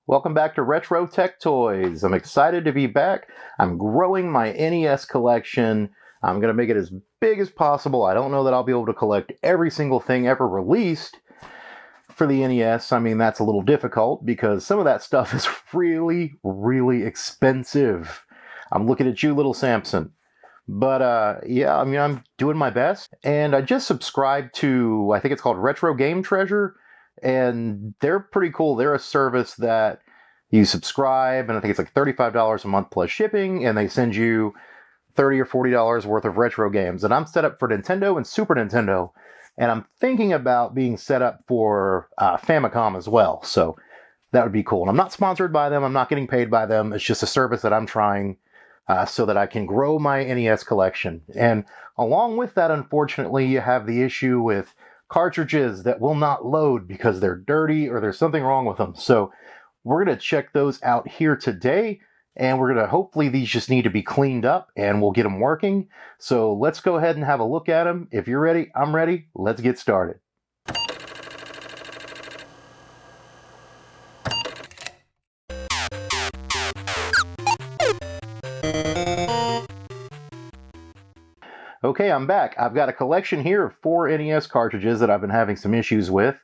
Welcome back to Retro Tech Toys. I'm excited to be back. I'm growing my NES collection. I'm going to make it as big as possible. I don't know that I'll be able to collect every single thing ever released for the NES. I mean, that's a little difficult because some of that stuff is really, really expensive. I'm looking at you, little Samson. But yeah, I mean, I'm doing my best. And I just subscribed to, I think it's called Retro Game Treasure. And they're pretty cool. They're a service that you subscribe, and I think it's like $35 a month plus shipping, and they send you $30 or $40 worth of retro games. And I'm set up for Nintendo and Super Nintendo, and I'm thinking about being set up for Famicom as well. So that would be cool. And I'm not sponsored by them. I'm not getting paid by them. It's just a service that I'm trying so that I can grow my NES collection. And along with that, unfortunately, you have the issue with cartridges that will not load because they're dirty or there's something wrong with them. So we're going to check those out here today, and we're going to, hopefully these just need to be cleaned up and we'll get them working. So let's go ahead and have a look at them. If you're ready, I'm ready. Let's get started. Okay, I'm back. I've got a collection here of 4 NES cartridges that I've been having some issues with.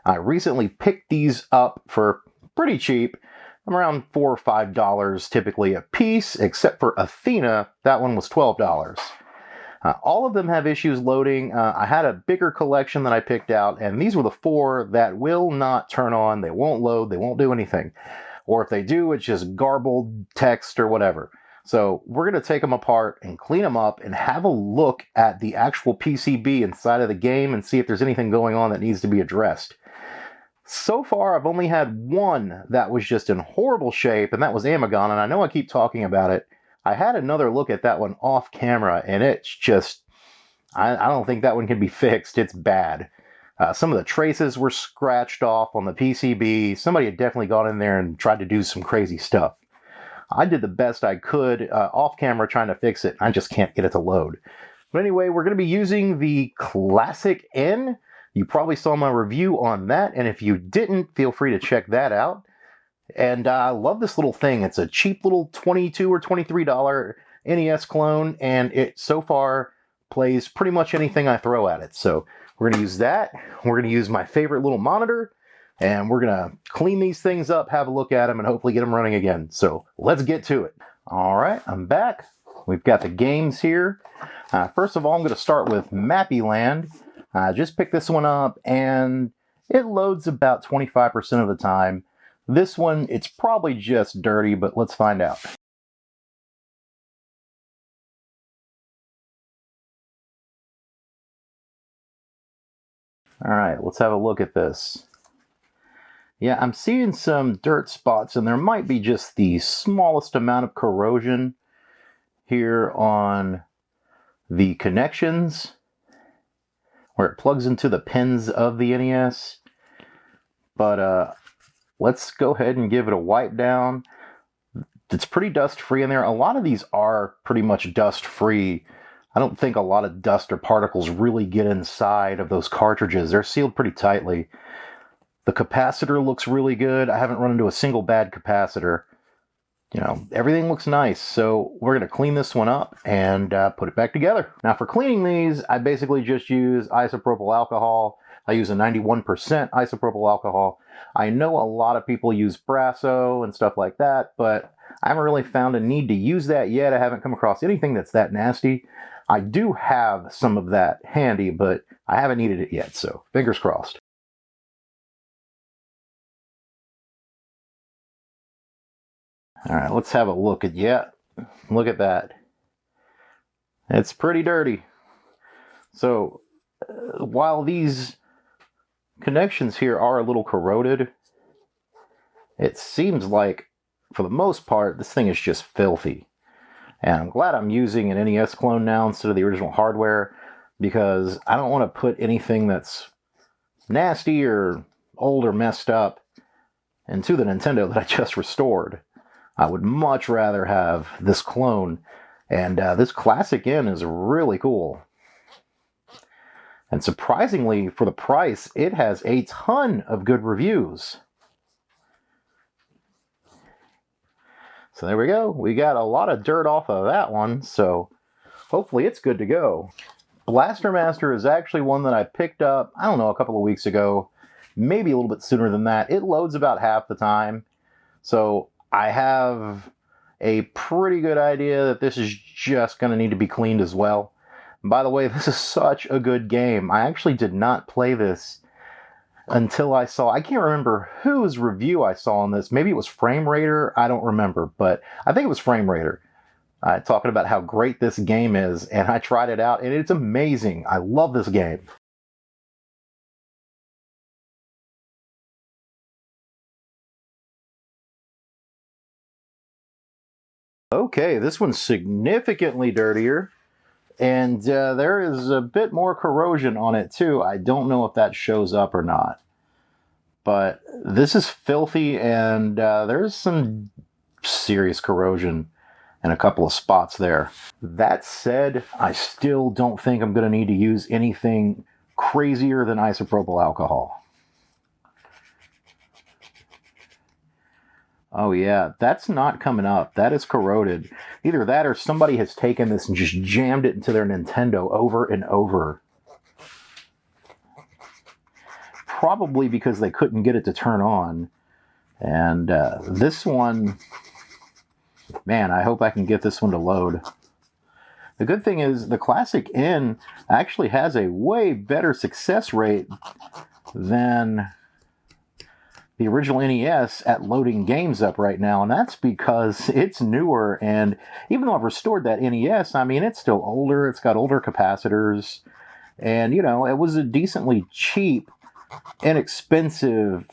I recently picked these up for pretty cheap. I'm around $4 or $5 typically a piece, except for Athena. That one was $12. All of them have issues loading. I had a bigger collection that I picked out, and these were the 4 that will not turn on. They won't load. They won't do anything. Or if they do, it's just garbled text or whatever. So we're going to take them apart and clean them up and have a look at the actual PCB inside of the game and see if there's anything going on that needs to be addressed. So far, I've only had one that was just in horrible shape, and that was Amagon, and I know I keep talking about it. I had another look at that one off camera, and it's just, I don't think that one can be fixed. It's bad. Some of the traces were scratched off on the PCB. Somebody had definitely gone in there and tried to do some crazy stuff. I did the best I could off camera trying to fix it. I just can't get it to load. But anyway, we're going to be using the Classic N. You probably saw my review on that, and if you didn't, feel free to check that out. And I love this little thing. It's a cheap little $22 or $23 NES clone, and it so far plays pretty much anything I throw at it. So we're going to use that. We're going to use my favorite little monitor, and we're going to clean these things up, have a look at them, and hopefully get them running again. So let's get to it. All right, I'm back. We've got the games here. First of all, I'm going to start with Mappy Land. I just picked this one up, and it loads about 25% of the time. This one, it's probably just dirty, but let's find out. All right, let's have a look at this. Yeah, I'm seeing some dirt spots, and there might be just the smallest amount of corrosion here on the connections where it plugs into the pins of the NES. But let's go ahead and give it a wipe down. It's pretty dust-free in there. A lot of these are pretty much dust-free. I don't think a lot of dust or particles really get inside of those cartridges. They're sealed pretty tightly. The capacitor looks really good. I haven't run into a single bad capacitor. You know, everything looks nice. So we're going to clean this one up and put it back together. Now for cleaning these, I basically just use isopropyl alcohol. I use a 91% isopropyl alcohol. I know a lot of people use Brasso and stuff like that, but I haven't really found a need to use that yet. I haven't come across anything that's that nasty. I do have some of that handy, but I haven't needed it yet, so fingers crossed. All right, let's have a look at, yeah, look at that. It's pretty dirty. So while these connections here are a little corroded, it seems like for the most part this thing is just filthy. And I'm glad I'm using an NES clone now instead of the original hardware, because I don't want to put anything that's nasty or old or messed up into the Nintendo that I just restored. I would much rather have this clone, and this Classic N is really cool. And surprisingly, for the price, it has a ton of good reviews. So there we go. We got a lot of dirt off of that one, so hopefully it's good to go. Blaster Master is actually one that I picked up, I don't know, a couple of weeks ago, maybe a little bit sooner than that. It loads about half the time, so I have a pretty good idea that this is just going to need to be cleaned as well. And by the way, this is such a good game. I actually did not play this until I can't remember whose review I saw on this. Maybe it was Frame Raider, I don't remember, but I think it was Frame Raider. Talking about how great this game is, and I tried it out, and it's amazing. I love this game. Okay, this one's significantly dirtier, and there is a bit more corrosion on it too. I don't know if that shows up or not, but this is filthy, and there's some serious corrosion in a couple of spots there. That said, I still don't think I'm going to need to use anything crazier than isopropyl alcohol. Oh yeah, that's not coming up. That is corroded. Either that or somebody has taken this and just jammed it into their Nintendo over and over. Probably because they couldn't get it to turn on. And this one, man, I hope I can get this one to load. The good thing is the Classic N actually has a way better success rate than the original NES at loading games up right now, and that's because it's newer, and even though I've restored that NES, I mean, it's still older, it's got older capacitors, and, you know, it was a decently cheap, inexpensive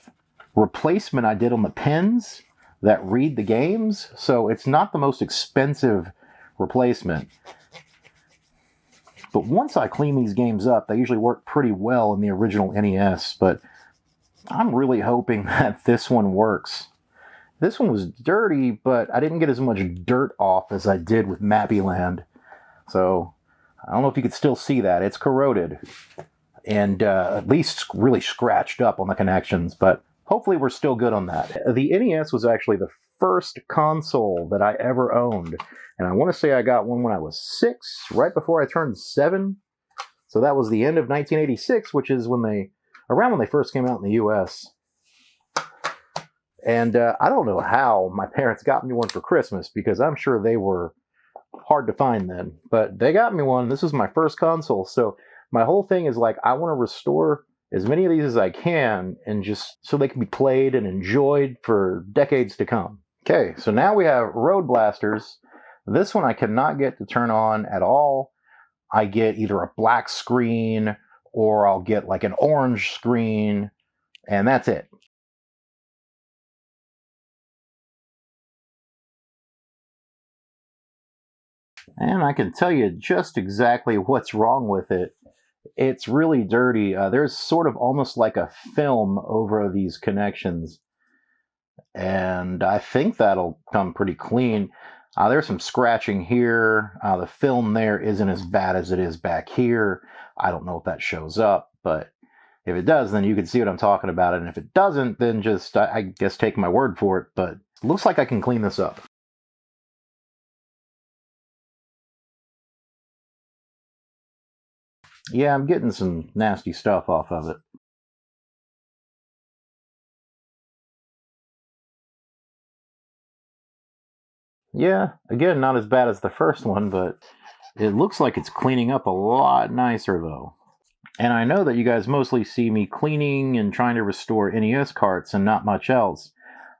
replacement I did on the pins that read the games, so it's not the most expensive replacement. But once I clean these games up, they usually work pretty well in the original NES, but I'm really hoping that this one works. This one was dirty, but I didn't get as much dirt off as I did with Mappy Land. So I don't know if you could still see that. It's corroded and at least really scratched up on the connections, but hopefully we're still good on that. The NES was actually the first console that I ever owned. And I want to say I got one when I was 6, right before I turned 7. So that was the end of 1986, which is around when they first came out in the US. And I don't know how my parents got me one for Christmas, because I'm sure they were hard to find then. But they got me one. This was my first console. So my whole thing is like, I want to restore as many of these as I can, and just so they can be played and enjoyed for decades to come. Okay, so now we have Road Blasters. This one I cannot get to turn on at all. I get either a black screen or I'll get like an orange screen, and that's it. And I can tell you just exactly what's wrong with it. It's really dirty. There's sort of almost like a film over these connections, and I think that'll come pretty clean. There's some scratching here. The film there isn't as bad as it is back here. I don't know if that shows up, but if it does, then you can see what I'm talking about. And if it doesn't, then just, I guess, take my word for it. But it looks like I can clean this up. Yeah, I'm getting some nasty stuff off of it. Yeah, again, not as bad as the first one, but it looks like it's cleaning up a lot nicer, though. And I know that you guys mostly see me cleaning and trying to restore NES carts and not much else.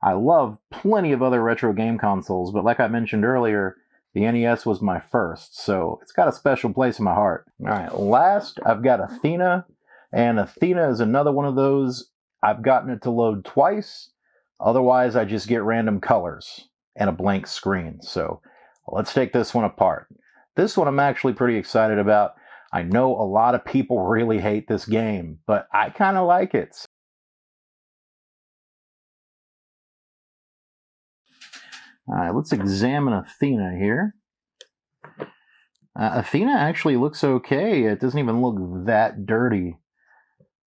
I love plenty of other retro game consoles, but like I mentioned earlier, the NES was my first, so it's got a special place in my heart. Alright, last, I've got Athena, and Athena is another one of those. I've gotten it to load twice, otherwise I just get random colors and a blank screen. So let's take this one apart. This one I'm actually pretty excited about. I know a lot of people really hate this game, but I kind of like it. All right, let's examine Athena here. Athena actually looks okay. It doesn't even look that dirty.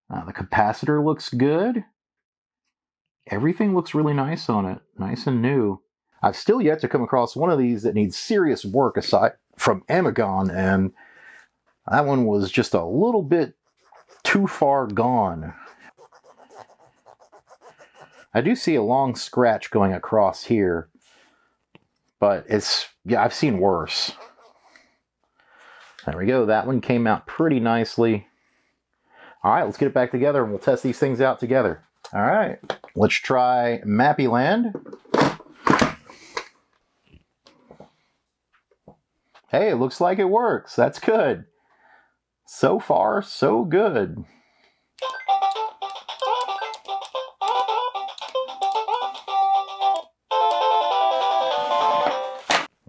The capacitor looks good. Everything looks really nice on it. Nice and new. I've still yet to come across one of these that needs serious work aside from Amagon, and that one was just a little bit too far gone. I do see a long scratch going across here, but yeah, I've seen worse. There we go. That one came out pretty nicely. All right, let's get it back together and we'll test these things out together. All right, let's try Mappy Land. Hey, it looks like it works. That's good. So far, so good.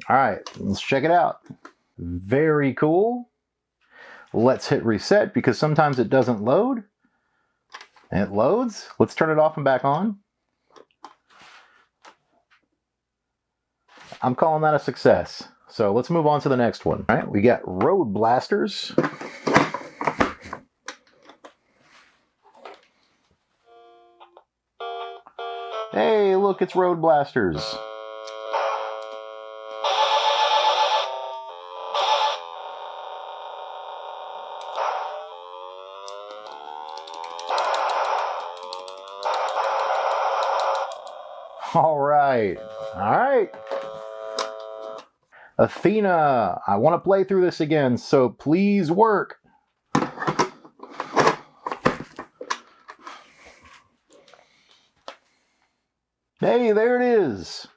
All right, let's check it out. Very cool. Let's hit reset because sometimes it doesn't load. And it loads. Let's turn it off and back on. I'm calling that a success. So let's move on to the next one. All right, we got Road Blasters. Hey, look, it's Road Blasters. All right. Athena, I want to play through this again, so please work. Hey, there it is.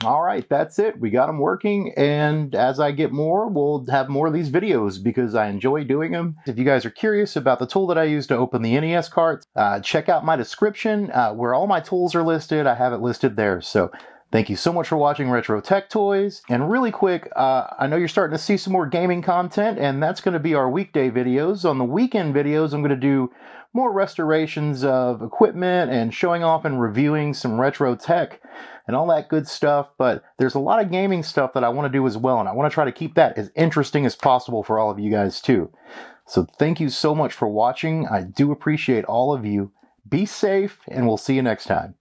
All right, that's it. We got them working, and as I get more, we'll have more of these videos because I enjoy doing them. If you guys are curious about the tool that I use to open the NES carts, check out my description where all my tools are listed. I have it listed there. So thank you so much for watching Retro Tech Toys. And really quick, I know you're starting to see some more gaming content, and that's going to be our weekday videos. On the weekend videos, I'm going to do more restorations of equipment and showing off and reviewing some retro tech and all that good stuff. But there's a lot of gaming stuff that I want to do as well, and I want to try to keep that as interesting as possible for all of you guys too. So thank you so much for watching. I do appreciate all of you. Be safe, and we'll see you next time.